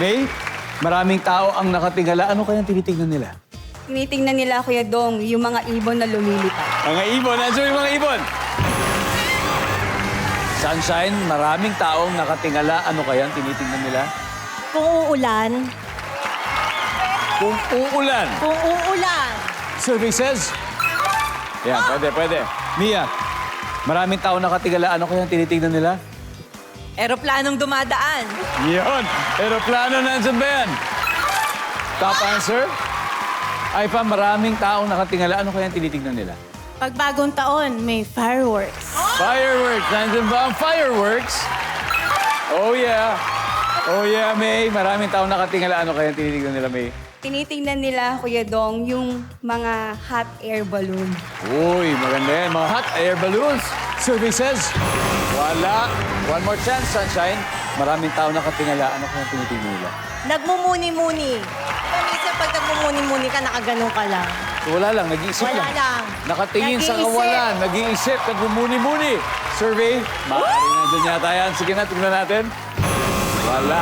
May, maraming tao ang nakatingala. Ano kayang tinitingnan nila? Tinitingnan nila, Kuya Dong, yung mga ibon na lumilipad. Mga ibon. Nandiyo yung mga ibon. Sunshine, maraming taong nakatingala. Ano kayang tinitingnan nila? Kung uulan. Kung uulan. Kung uulan. Survey says? Yan, pwede. Mia, maraming taong nakatingala. Ano kayang tinitingnan nila? Eroplanong dumadaan. Yun. Aeroplano, nandyan ba yan? Top answer? Ay pa, maraming taong nakatingala. Ano kayang tinitingnan nila? Pag bagong taon, may fireworks. Fireworks. Nandyan ba ang fireworks? Oh, yeah. Oh, yeah, May. Maraming taong nakatingala. Ano kayang tinitingnan nila, May? Tinitingnan nila, Kuya Dong, yung mga hot air balloon. Uy, maganda yan. Mga hot air balloons. Survey says, wala. One more chance, Sunshine. Maraming tao nakatingala. Ano kung tinitingnan nila? Nagmumuni-muni. Minsan pag nagmumuni-muni ka, nakaganon ka lang. So, wala lang, nag-iisip Wala lang. Nakatingin sa Nag-iisip. kawalan, nag-iisip, nagmumuni-muni. Survey, maaaring nandyan yata yan. Sige na, tingnan natin. Wala.